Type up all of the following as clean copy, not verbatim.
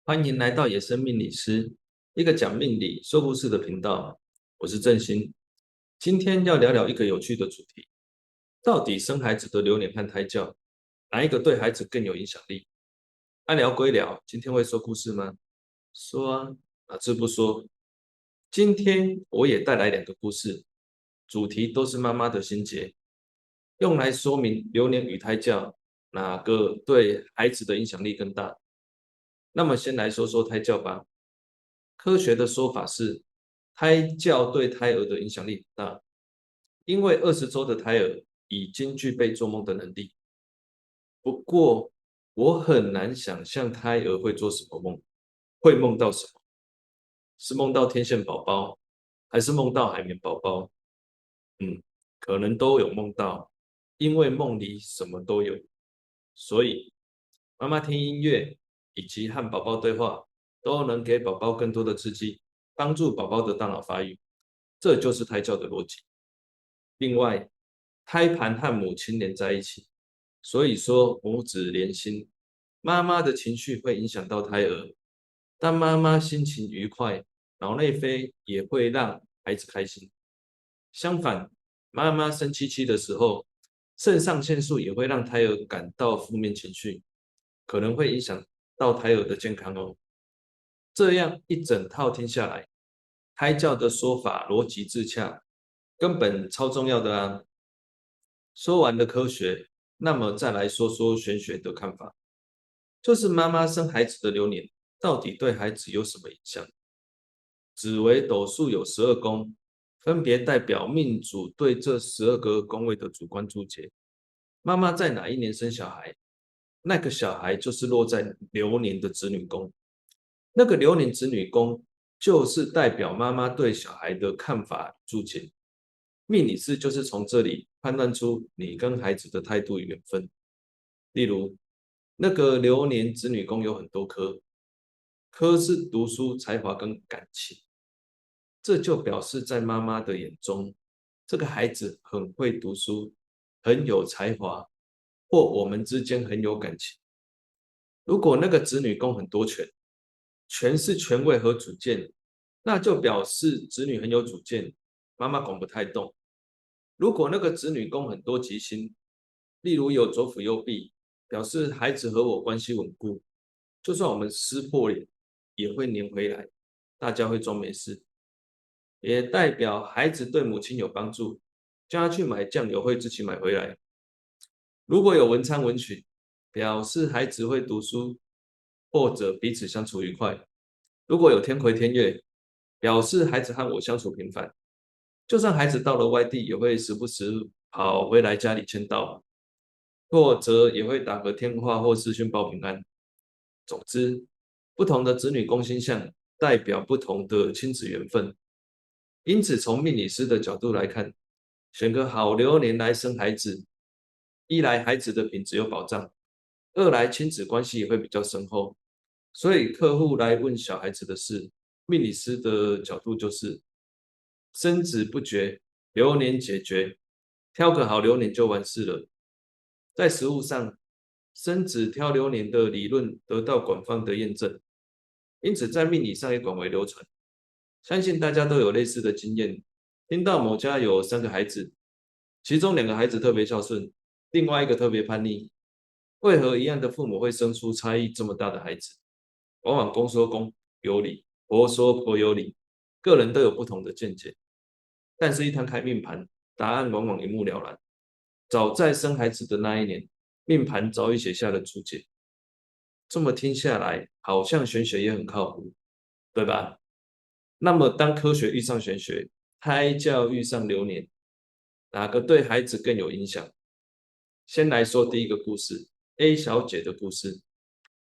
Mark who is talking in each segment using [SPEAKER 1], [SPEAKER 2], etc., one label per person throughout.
[SPEAKER 1] 欢迎来到野生命理师，一个讲命理、说故事的频道。我是郑兴，今天要聊聊一个有趣的主题：到底生孩子的流年和胎教，哪一个对孩子更有影响力？聊归聊，今天会说故事吗？说啊，哪次不说？今天我也带来两个故事，主题都是妈妈的心结，用来说明流年与胎教哪个对孩子的影响力更大。那么先来说说胎教吧。科学的说法是，胎教对胎儿的影响力很大，因为20周的胎儿已经具备做梦的能力。不过，我很难想象胎儿会做什么梦，会梦到什么？是梦到天线宝宝，还是梦到海绵宝宝？嗯，可能都有梦到，因为梦里什么都有。所以，妈妈听音乐以及和宝宝对话，都能给宝宝更多的刺激，帮助宝宝的大脑发育。这就是胎教的逻辑。另外，胎盘和母亲连在一起，所以说母子连心，妈妈的情绪会影响到胎儿。当妈妈心情愉快，脑内啡也会让孩子开心。相反，妈妈生气气的时候，肾上腺素也会让胎儿感到负面情绪，可能会影响到胎儿的健康哦。这样一整套听下来，胎教的说法逻辑自洽，根本超重要的啊。说完了科学，那么再来说说玄学的看法，就是妈妈生孩子的流年到底对孩子有什么影响？紫微斗数有12宫，分别代表命主对这12个宫位的主观注解。妈妈在哪一年生小孩，那个小孩就是落在流年的子女宫。那个流年子女宫就是代表妈妈对小孩的看法注解。命理师就是从这里判断出你跟孩子的态度与缘分。例如，那个流年子女宫有很多科，科是读书、才华跟感情，这就表示在妈妈的眼中，这个孩子很会读书，很有才华，或我们之间很有感情。如果那个子女宫很多权，权是权位和主见，那就表示子女很有主见，妈妈管不太动。如果那个子女宫很多吉星，例如有左辅右弼，表示孩子和我关系稳固，就算我们撕破脸，也会黏回来，大家会装没事。也代表孩子对母亲有帮助，叫他去买酱油会自己买回来。如果有文昌文曲，表示孩子会读书，或者彼此相处愉快。如果有天魁天月，表示孩子和我相处频繁，就算孩子到了外地，也会时不时跑回来家里签到，或者也会打个电话或视讯报平安。总之，不同的子女宫星象代表不同的亲子缘分。因此，从命理师的角度来看，选个好流年来生孩子，一来孩子的品质有保障，二来亲子关系也会比较深厚。所以，客户来问小孩子的事，命理师的角度就是生子不绝，流年解决，挑个好流年就完事了。在实务上，生子挑流年的理论得到广泛的验证，因此在命理上也广为流传。相信大家都有类似的经验，听到某家有3个孩子，其中2个孩子特别孝顺，另外一个特别叛逆，为何一样的父母会生出差异这么大的孩子？往往公说公有理，婆说婆有理，个人都有不同的见解。但是，一摊开命盘，答案往往一目了然。早在生孩子的那一年，命盘早已写下了注解。这么听下来，好像玄学也很靠谱，对吧？那么，当科学遇上玄学，胎教遇上流年，哪个对孩子更有影响？先来说第一个故事，A 小姐的故事。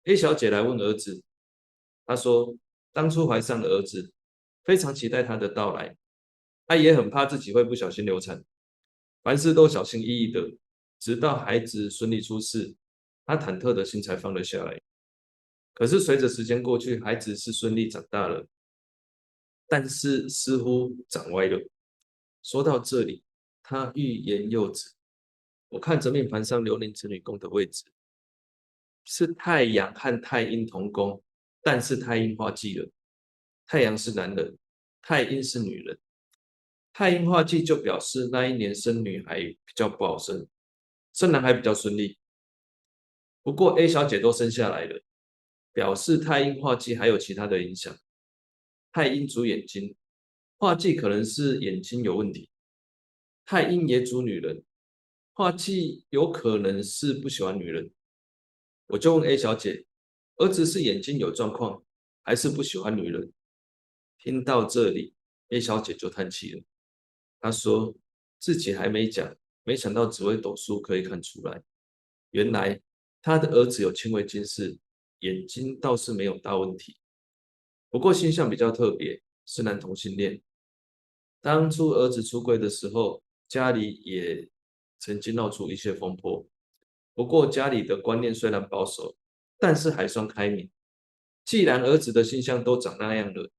[SPEAKER 1] A 小姐来问儿子，她说，当初怀上了儿子，非常期待他的到来，她也很怕自己会不小心流产，凡事都小心翼翼的，直到孩子顺利出世，她忐忑的心才放了下来。可是随着时间过去，孩子是顺利长大了，但是似乎长歪了。说到这里，他欲言又止。我看着命盘上流年子女宫的位置，是太阳和太阴同宫，但是太阴化忌了。太阳是男人，太阴是女人。太阴化忌就表示那一年生女孩比较不好生，生男孩比较顺利。不过 A 小姐都生下来了，表示太阴化忌还有其他的影响。太阴主眼睛，化忌可能是眼睛有问题。太阴也主女人，化忌有可能是不喜欢女人。我就问 A 小姐，儿子是眼睛有状况，还是不喜欢女人？听到这里，A 小姐就叹气了。她说自己还没讲，没想到紫微斗数可以看出来，原来她的儿子有轻微近视，眼睛倒是没有大问题，不过星象比较特别，是男同性恋。当初儿子出柜的时候，家里也曾经闹出一些风波。不过家里的观念虽然保守，但是还算开明。既然儿子的星象都长那样了，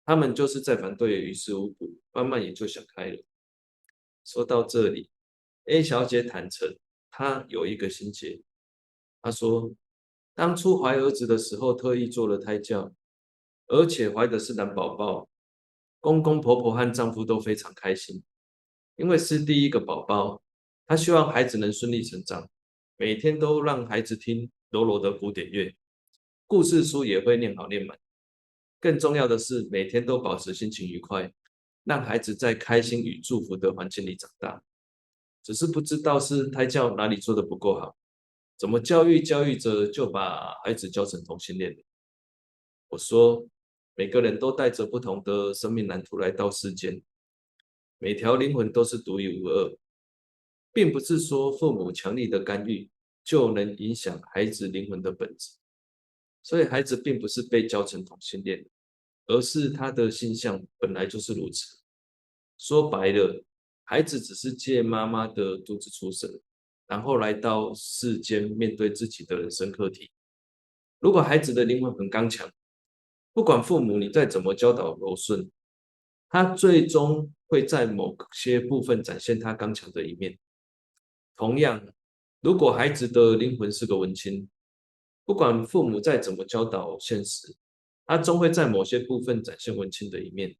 [SPEAKER 1] 他们就是在反对也于事无补，慢慢也就想开了。说到这里，A 小姐坦诚，她有一个心结。她说，当初怀儿子的时候，特意做了胎教，而且怀的是男宝宝，公公婆婆和丈夫都非常开心，因为是第一个宝宝，她希望孩子能顺利成长，每天都让孩子听柔柔的古典乐，故事书也会念好念满。更重要的是，每天都保持心情愉快，让孩子在开心与祝福的环境里长大。只是不知道是胎教哪里做的不够好，怎么教育着就把孩子教成同性恋了。我说，每个人都带着不同的生命蓝图来到世间，每条灵魂都是独一无二，并不是说父母强力的干预就能影响孩子灵魂的本质。所以孩子并不是被教成同性恋，而是他的性向本来就是如此。说白了，孩子只是借妈妈的肚子出生，然后来到世间面对自己的人生课题。如果孩子的灵魂很刚强，不管父母你再怎么教导柔顺，他最终会在某些部分展现他刚强的一面。同样，如果孩子的灵魂是个文青，不管父母再怎么教导现实，他终会在某些部分展现文青的一面。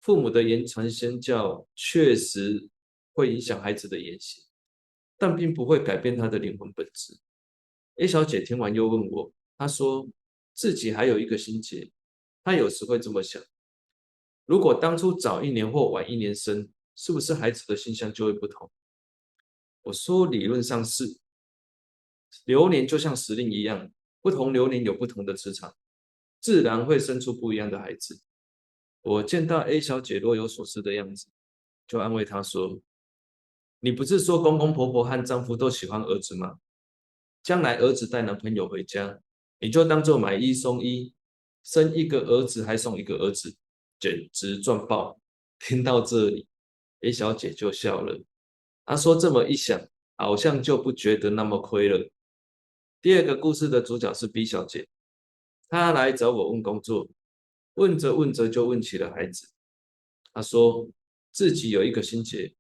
[SPEAKER 1] 父母的言传身教确实会影响孩子的言行，但并不会改变他的灵魂本质。A 小姐听完又问我，她说自己还有一个心结，她有时会这么想：如果当初早一年或晚一年生，是不是孩子的性向就会不同？我说理论上是，流年就像时令一样，不同流年有不同的磁场，自然会生出不一样的孩子。我见到 A 小姐若有所思的样子，就安慰她说：“你不是说公公婆婆和丈夫都喜欢儿子吗？将来儿子带男朋友回家，你就当做买一送一，生一个儿子还送一个儿子，简直赚爆！”听到这里，A 小姐就笑了。她说：“这么一想，好像就不觉得那么亏了。”第二个故事的主角是 B 小姐，她来找我问工作，问着问着就问起了孩子。她说自己有一个心结，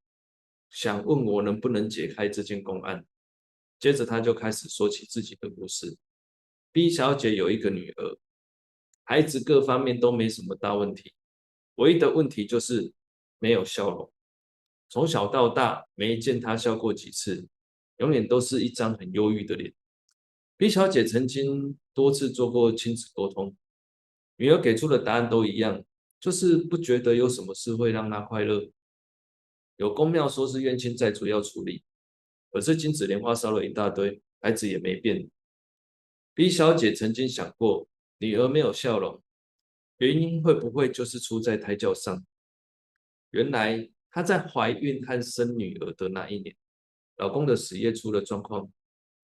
[SPEAKER 1] 想问我能不能解开这件公案。接着她就开始说起自己的故事。B 小姐有一个女儿，孩子各方面都没什么大问题，唯一的问题就是没有笑容。从小到大没见她笑过几次，永远都是一张很忧郁的脸。B 小姐曾经多次做过亲子沟通，女儿给出的答案都一样，就是不觉得有什么事会让她快乐。有公庙说是冤亲债主要处理，可是金纸莲花烧了一大堆，孩子也没变。B 小姐曾经想过，女儿没有笑容，原因会不会就是出在胎教上？原来她在怀孕和生女儿的那一年，老公的事业出了状况，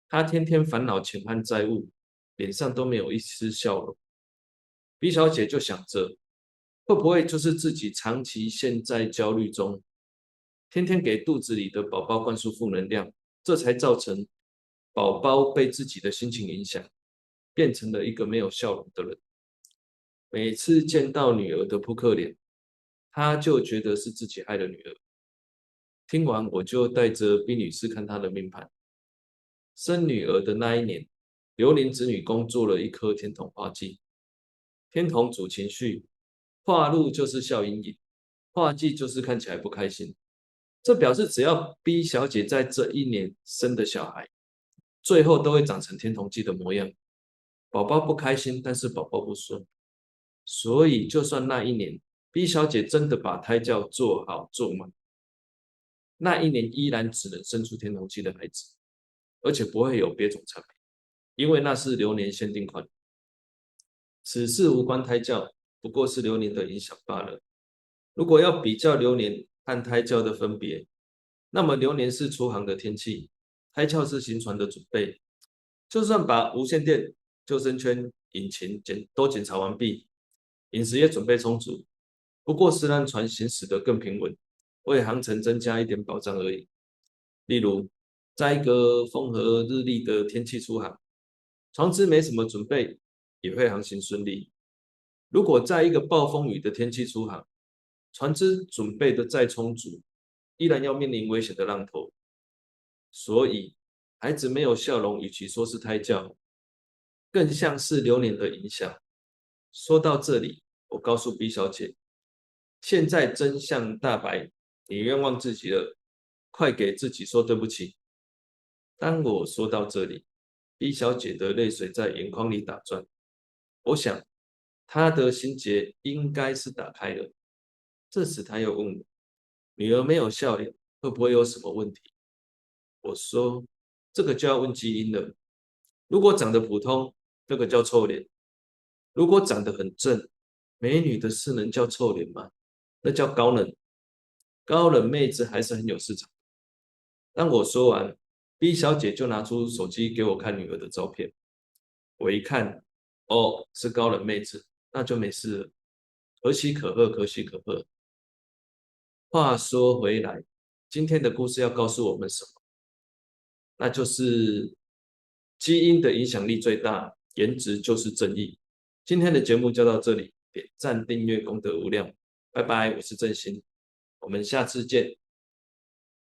[SPEAKER 1] 她天天烦恼钱和债务，脸上都没有一丝笑容。B 小姐就想着，会不会就是自己长期陷在焦虑中，天天给肚子里的宝宝灌输负能量，这才造成宝宝被自己的心情影响，变成了一个没有笑容的人。每次见到女儿的扑克脸，她就觉得是自己害了女儿。听完，我就带着 B 女士看她的命盘。生女儿的那一年，刘伶子女宫做了一颗天同化忌，天同主情绪，化禄就是笑盈盈，化忌就是看起来不开心。这表示只要 B 小姐在这一年生的小孩，最后都会长成天同忌的模样。宝宝不开心，但是宝宝不说，所以就算那一年 B 小姐真的把胎教做好做满，那一年依然只能生出天同忌的孩子，而且不会有别种产品，因为那是流年限定款。此事无关胎教，不过是流年的影响罢了。如果要比较流年和胎教的分别，那么流年是出航的天气，胎教是行船的准备。就算把无线电、救生圈、引擎都检查完毕，饮食也准备充足，不过是让船行驶得更平稳，为航程增加一点保障而已。例如，在一个风和日丽的天气出航，船只没什么准备，也会航行顺利。如果在一个暴风雨的天气出航，船只准备的再充足，依然要面临危险的浪头。所以，孩子没有笑容，与其说是胎教，更像是流年的影响。说到这里，我告诉 B 小姐，现在真相大白，你冤枉自己了，快给自己说对不起。当我说到这里，B 小姐的泪水在眼眶里打转，我想她的心结应该是打开了。这时她又问我，女儿没有笑脸，会不会有什么问题？我说，这个就要问基因了。如果长得普通，那个叫臭脸；如果长得很正，美女的是能叫臭脸吗？那叫高冷。高冷妹子还是很有市场。当我说完，B 小姐就拿出手机给我看女儿的照片。我一看，哦，是高冷妹子，那就没事了。可喜可贺，可喜可贺。话说回来，今天的故事要告诉我们什么？那就是基因的影响力最大，颜值就是正义。今天的节目就到这里，点赞订阅功德无量，拜拜，我是郑兴，我们下次见。